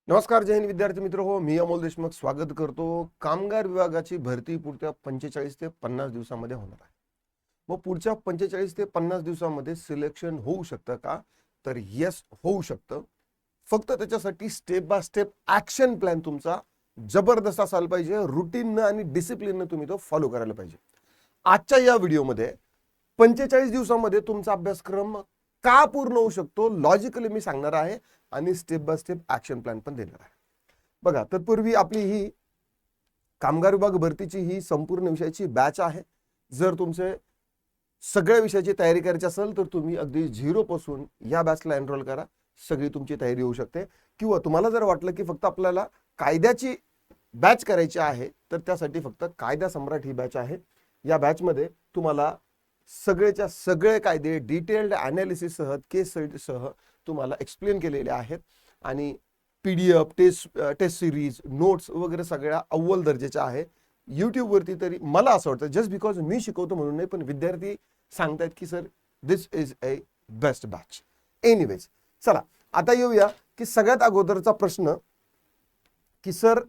नमस्कार, जय हिंद विद्यार्थी मित्र हो. मी अमोल देशमुख स्वागत करतो. कामगार विभागाची भरती पुढच्या 45 ते 50 दिवसामध्ये होणार आहे. मग पुढच्या 45 ते 50 दिवसामध्ये सिलेक्शन होऊ शकतं का? तर येस, होऊ शकतं. फक्त त्याच्यासाठी step by step action plan तुमचा जबरदस्त असायला पाहिजे. रुटीननं आणि डिसिप्लिननं तुम्ही तो फॉलो करायला पाहिजे. आजच्या या व्हिडिओमध्ये 45 दिवसामध्ये तुमचा अभ्यासक्रम का पूर्ण होऊ शकतो लॉजिकली मी सांगणार आहे आणि step by step action plan पण देणार आहे. बघा, तत्पूर्वी आपली ही कामगार विभाग भरतीची ही संपूर्ण विषयाची बॅच आहे. जर तुमचे सगळ्या विषयाची तयारी करायची असेल तर तुम्ही अगदी झिरो पासून या बॅचला एनरोल करा. सगळी तुमची तयारी होऊ शकते. किंवा तुम्हाला जर वाटलं की फक्त आपल्याला कायद्याची बॅच करायची आहे तर त्यासाठी फक्त कायदा सम्राट ही बॅच आहे. या बॅचमध्ये तुम्हाला सगळेच्या सगळे कायदे डिटेल्ड अनालिसिस सह केस स्टडी सह तुम्हाला एक्सप्लेन केलेले आहेत आणि PDF टेस्ट सिरीज नोट्स वगैरे सगळ्या अव्वल दर्जाच्या आहे. यूट्यूबवरती तरी मला असं वाटतं जस्ट बिकॉज मी शिकवतो म्हणून नाही, पण विद्यार्थी सांगतात की sir this is a best batch. Anyways, चला आता येऊया की सगळ्यात अगोदरचा प्रश्न की सर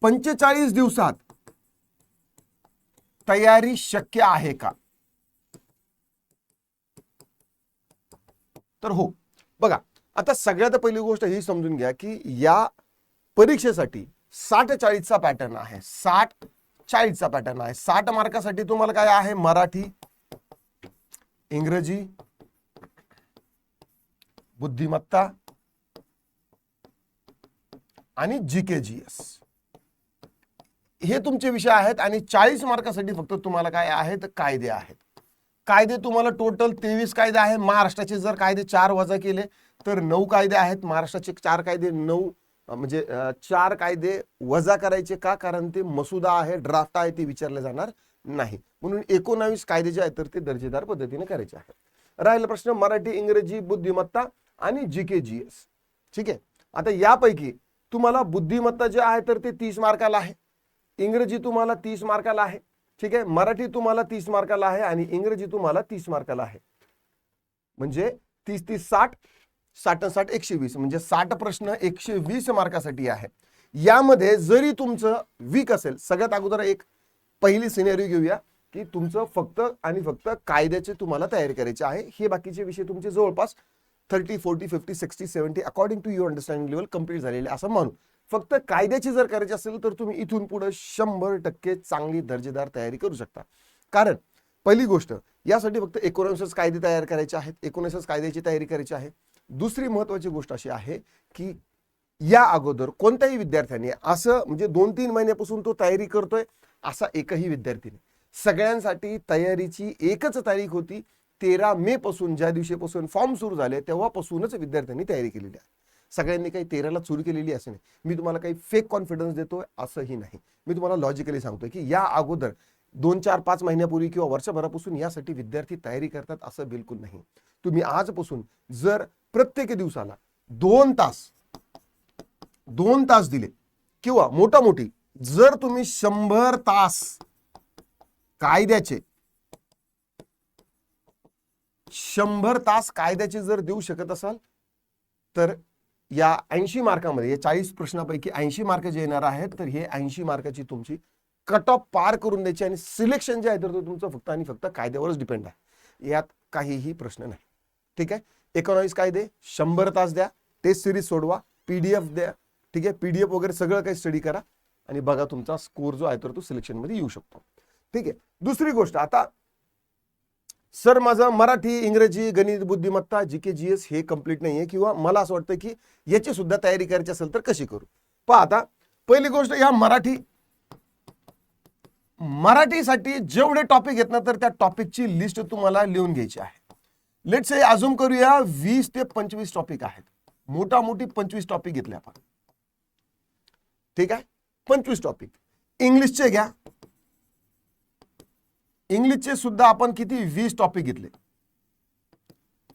45 दिवसात तयारी शक्य आहे का? तर हो. बघा, आता सगळ्यात पहिली गोष्ट ही समजून घ्या की या परीक्षेसाठी 60-40चा पॅटर्न आहे. 60-40चा पॅटर्न आहे. 60 मार्कासाठी तुम्हाला काय आहे? मराठी, इंग्रजी, बुद्धिमत्ता आणि जीके जीएस हे तुमचे विषय आहेत. आणि 40 मार्कासाठी फक्त तुम्हाला काय आहेत? कायदे आहेत. कायदे तुम्हाला टोटल 23 कायदे आहे. महाराष्ट्राचे जर कायदे 4 वजा केले तर 9 कायदे आहेत. महाराष्ट्राचे 4 कायदे 9 म्हणजे 4 कायदे वजा करायचे का? कारण ते मसुदा आहे, ड्राफ्ट आहे, ते विचारले जाणार नाही. म्हणून 19 कायदे जे आहेत तर ते दर्जेदार पद्धतीने करायचे आहेत. राहिला प्रश्न मराठी, इंग्रजी, बुद्धिमत्ता आणि जीके जीएस. ठीक आहे. आता यापैकी तुम्हाला बुद्धिमत्ता जे आहे तर ते 30 मार्काला आहे. इंग्रजी तुम्हाला 30 मार्काला आहे. ठीक आहे. मराठी तुम्हाला 30 मार्काला आहे आणि इंग्रजी तुम्हाला 30 मार्काला आहे. म्हणजे 30-30 60, 60-60 120 म्हणजे 60 प्रश्न 120 मार्कासाठी आहे. यामध्ये जरी तुमचं वीक असेल, सगळ्यात अगोदर एक पहिली सिनेरिओ घेऊया की तुमचं फक्त आणि फक्त कायद्याची तुम्हाला तयारी करायची आहे. हे बाकीचे विषय तुमचे जवळपास 30, 40, 50, 60, 70 according to your understanding level complete झालेले असं म्हणू. फक्त कायद्याची जर करायची असेल तर तुम्ही इथून पुढे 100% चांगली दर्जेदार तयारी करू शकता. कारण पहिली गोष्ट, यासाठी फक्त 19 कायदे तयार करायचे आहेत. 19 कायद्याची तयारी करायची आहे. दुसरी महत्वाची गोष्ट अशी आहे की या अगोदर कोणत्याही विद्यार्थ्याने असं म्हणजे 2-3 महिन्यापासून तो तयारी करतोय असा एकही विद्यार्थी नाही. सगळ्यांसाठी तयारीची एकच तारीख होती 13 मे पासून, ज्या दिवशीपासून फॉर्म सुरू झाले तेव्हापासूनच विद्यार्थ्यांनी तयारी केलेली आहे. सगळ्यांनी काही 13ला सुरू केलेली असं नाही. मी तुम्हाला काही फेक कॉन्फिडन्स देतोय असंही नाही. मी तुम्हाला लॉजिकली सांगतोय की या अगोदर 2-4-5 महिन्यापूर्वी किंवा वर्षभरापासून यासाठी विद्यार्थी तयारी करतात असं बिलकुल नाही. तुम्ही आजपासून जर प्रत्येक दिवसाला 2 तास दिले किंवा मोठी जर तुम्ही 100 तास कायद्याचे 100 तास कायद्याचे जर देऊ शकत असाल तर या 80 मार्कामध्ये या 40 प्रश्नापैकी 80 मार्क जे येणार आहेत तर हे 80 मार्काची तुमची कट ऑफ पार करून द्यायची आणि सिलेक्शन जे आहे तर तुमचं फक्त आणि फक्त कायद्यावरच डिपेंड आहे. यात काहीही प्रश्न नाही. ठीक आहे. 19 कायदे, 100 तास द्या, टेस्ट सिरीज सोडवा, PDF द्या. ठीक आहे. PDF वगैरे सगळं काही स्टडी करा आणि बघा तुमचा स्कोर जो आहे तर तो सिलेक्शन मध्ये येऊ शकतो. ठीक आहे. दुसरी गोष्ट, आता सर माझं मराठी, इंग्रजी, गणित, बुद्धिमत्ता, जीके जीएस हे कंप्लीट नाहीये किंवा मला असं वाटतं की याची सुद्धा तयारी करायची असेल तर कशी करू? पहा, आता पहिली गोष्ट, या मराठीसाठी जेवढे टॉपिक आहेत ना तर त्या टॉपिकची लिस्ट तुम्हाला लिहून घ्यायची आहे. लेट्स से अजूम करूया 20 ते 25 टॉपिक आहेत. मोठी 25 टॉपिक घेतले आपण. ठीक आहे. 25 टॉपिक. इंग्लिशचे घ्या. इंग्लिशचे सुद्धा आपण किती 20 टॉपिक घेतले.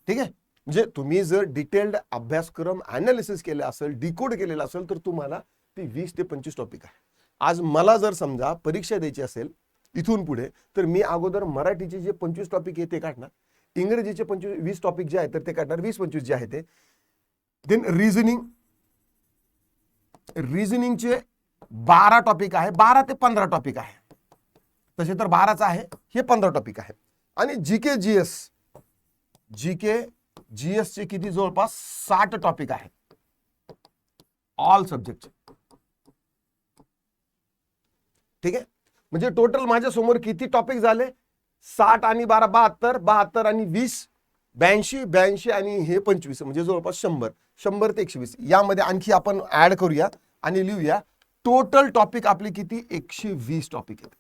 ठीक आहे. म्हणजे तुम्ही जर डिटेल्ड अभ्यासक्रम अनालिसिस केला असेल, डिकोड केलेला असेल तर तुम्हाला ती 20 ते 25 टॉपिक आहे. आज मला जर समजा परीक्षा द्यायची असेल इथून पुढे तर मी अगोदर मराठीचे जे 25 टॉपिक आहे ते काढणार, इंग्रजीचे 20 टॉपिक जे आहेत तर ते काढणार, 20-25 जे आहे ते. देन रिझनिंग, रिझनिंगचे 12 टॉपिक आहे, 12 ते 15 टॉपिक आहे. तसे तर 12च आहे, हे 15 टॉपिक आहे. आणि जीके जीएस चे किती, जवळपास 60 टॉपिक आहेत ऑल सब्जेक्ट. ठीक आहे, म्हणजे टोटल माझ्या समोर किती टॉपिक झाले, 60 आणि 12 72, 72 आणि 20 82, 82 आणि हे 25, म्हणजे जवळपास 100, 100 ते 120. यामध्ये आणखी आपण ऍड करूया आणि लिहूया टोटल टॉपिक आपले किती, 120 टॉपिक आहेत.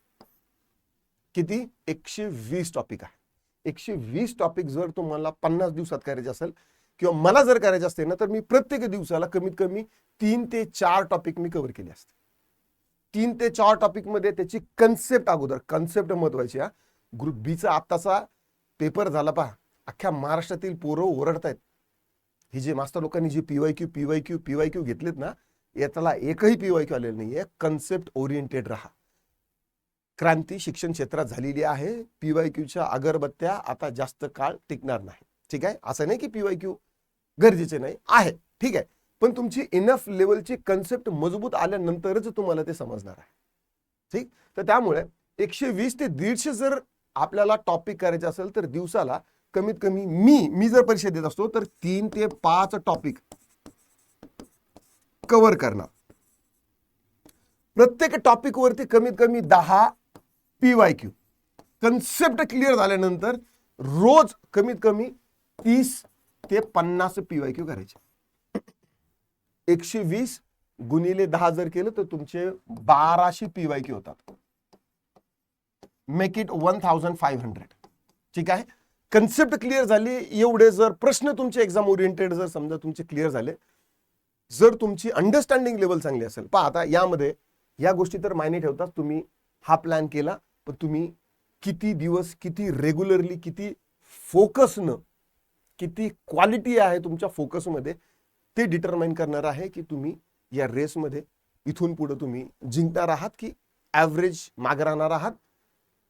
किती, 120 टॉपिक आहे. 120 टॉपिक जर तुम्हाला 50 दिवसात करायचे असेल किंवा मला जर करायचे असते ना, तर मी प्रत्येक दिवसाला कमीत कमी 3 ते 4 टॉपिक मी कव्हर केले असते. 3 ते 4 टॉपिक मध्ये त्याची कन्सेप्ट, अगोदर कन्सेप्ट महत्वाची. ग्रुप बीचा आत्ताचा पेपर झाला पहा, अख्ख्या महाराष्ट्रातील पोरं ओरडतायत. ही जे मास्टर लोकांनी जे पीवायक्यू घेतलेत ना, याला एकही पीवायक्यू आलेलं नाहीये. कन्सेप्ट ओरिएंटेड राहा. क्रांती शिक्षण क्षेत्रात झालेली आहे. पीवायक्यूच्या अगरबत्त्या आता जास्त काळ टिकणार नाही. ठीक आहे, असं नाही की पीवायक्यू गरजेचे नाही आहे, ठीक आहे, पण तुमची इनफ लेवलची कन्सेप्ट मजबूत आल्यानंतरच तुम्हाला ते समजणार आहे. ठीक, तर त्यामुळे 120 ते 150 जर आपल्याला टॉपिक करायचे असेल तर दिवसाला कमीत कमी मी जर परीक्षा देत असतो तर 3 ते 5 टॉपिक कव्हर करणार. प्रत्येक टॉपिक वरती कमीत कमी 10 पीवायक्यू. कन्सेप्ट क्लिअर झाल्यानंतर रोज कमीत कमी 30 ते 50 पीवायक्यू करायचे. 120 गुणिले 10 जर केलं तर तुमचे 1200 पीवायक्यू होतात. Make it 1500. ठीक आहे, कन्सेप्ट क्लिअर झाली. एवढे जर प्रश्न तुमचे एक्झाम ओरिएंटेड जर समजा तुमचे क्लिअर झाले, जर तुमची अंडरस्टँडिंग लेवल चांगली असेल, पहा आता यामध्ये या गोष्टी तर मायने ठेवतात. तुम्ही हा प्लॅन केला, पण तुम्ही किती दिवस, किती रेग्युलरली, किती फोकसनं, किती क्वालिटी आहे तुमच्या फोकसमध्ये, ते डिटरमाइन करणार आहे की तुम्ही या रेसमध्ये इथून पुढे तुम्ही जिंकणार आहात की ॲव्हरेज मागे राहणार आहात,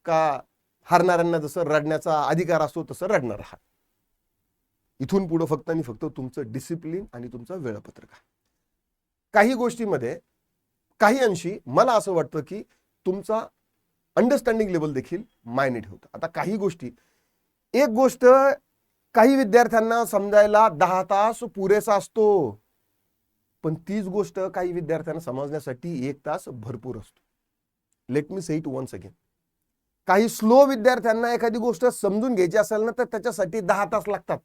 का हारणाऱ्यांना जसं रडण्याचा अधिकार असतो तसं रडणार आहात. इथून पुढे फक्त आणि फक्त तुमचं डिसिप्लिन आणि तुमचं वेळापत्रक आहे. काही गोष्टीमध्ये काही अंशी मला असं वाटतं की तुमचा अंडरस्टँडिंग लेवल देखील मायने ठेवतं. आता काही गोष्टी, एक गोष्ट काही विद्यार्थ्यांना समजायला 10 तास पुरेसा असतो, पण तीच गोष्ट काही विद्यार्थ्यांना समजण्यासाठी 1 तास भरपूर असतो. Let me say it once again. काही स्लो विद्यार्थ्यांना एखादी गोष्ट समजून घ्यायची असेल ना, तर त्याच्यासाठी 10 तास लागतात.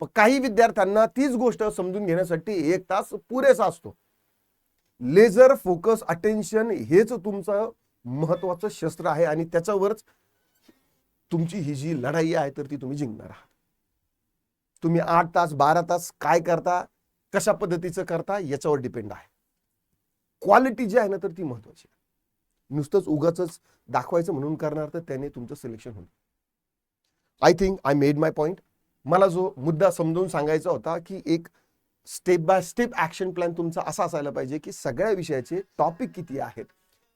पण काही विद्यार्थ्यांना तीच गोष्ट समजून घेण्यासाठी 1 तास पुरेसा असतो. लेझर फोकस अटेन्शन हेच तुमचं महत्वाचं शस्त्र आहे आणि त्याच्यावरच तुमची ही जी लढाई आहे तर ती तुम्ही जिंकणार आहात. तुम्ही 8 तास 12 तास काय करता, कशा पद्धतीचं करता याच्यावर डिपेंड आहे. क्वालिटी जी आहे ना तर ती महत्वाची आहे. नुसतंच उगाच दाखवायचं म्हणून करणार तर त्याने तुमचं सिलेक्शन होईल. I think I made my point. मला जो मुद्दा समजून सांगायचा होता की एक step by step action plan तुमचा असा असायला पाहिजे की सगळ्या विषयाचे टॉपिक किती आहेत,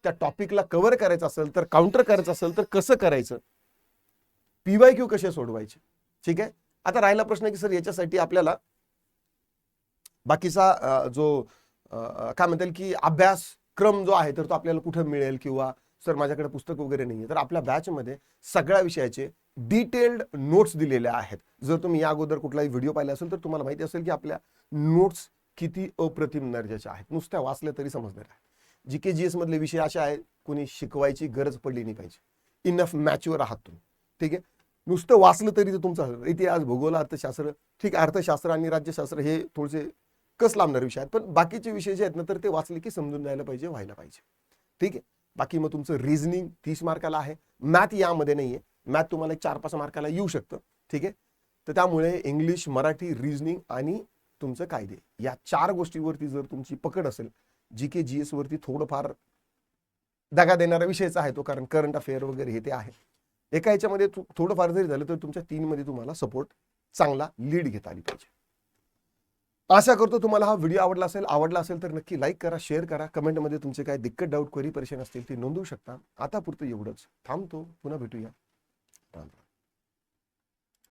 त्या टॉपिकला कव्हर करायचं असेल तर, काउंटर करायचं असेल तर कसं करायचं, पीवायक्यू कसे सोडवायचे. ठीक आहे, आता राहिला प्रश्न की सर याच्यासाठी आपल्याला बाकीचा जो काय म्हणतील की अभ्यासक्रम जो आहे तर तो आपल्याला कुठे मिळेल, किंवा सर माझ्याकडे पुस्तक वगैरे नाहीये, तर आपल्या बॅचमध्ये सगळ्या विषयाचे डिटेल्ड नोट्स दिलेल्या आहेत. जर तुम्ही या अगोदर कुठलाही व्हिडिओ पाहिला असेल तर तुम्हाला माहिती असेल की आपल्या नोट्स किती अप्रतिम दर्जाच्या आहेत. नुसत्या वाचल्या तरी समजणार आहे. जीके जीएस मधले विषय असे आहेत कोणी शिकवायची गरज पडली नाही पाहिजे. इनफ मॅच्युअर आहात तुम्ही. ठीक आहे, नुसतं वाचलं तरी ते तुमचं इतिहास, भूगोल, अर्थशास्त्र, ठीक, अर्थशास्त्र आणि राज्यशास्त्र हे थोडेसे कस लांबणारे विषय आहेत, पण बाकीचे विषय जे आहेत ना तर ते वाचले की समजून जायला पाहिजे, व्हायला पाहिजे. ठीक आहे, बाकी मग तुमचं रिझनिंग 30 मार्काला आहे. मॅथ यामध्ये नाहीये. मॅथ तुम्हाला 4-5 मार्काला येऊ शकतं. ठीक आहे, तर त्यामुळे इंग्लिश, मराठी, रिझनिंग आणि तुमचं कायदे या 4 गोष्टीवरती जर तुमची पकड असेल, जीके जीएस वरती थोडंफार दगा देणारा विषयच आहे तो, कारण करंट अफेअर वगैरे हे ते आहे. एका याच्यामध्ये थोडंफार जरी झालं तर तुमच्या 3 मध्ये तुम्हाला सपोर्ट चांगला लीड घेता आली पाहिजे. आशा करतो तुम्हाला हा व्हिडिओ आवडला असेल तर नक्की लाईक करा, शेअर करा, कमेंटमध्ये तुमचे काय दिक्कत, डाऊट, क्वेरी, परेशान असतील ती नोंदवू शकता. आता पुरतं एवढंच थांबतो, पुन्हा भेटूया. राम राम.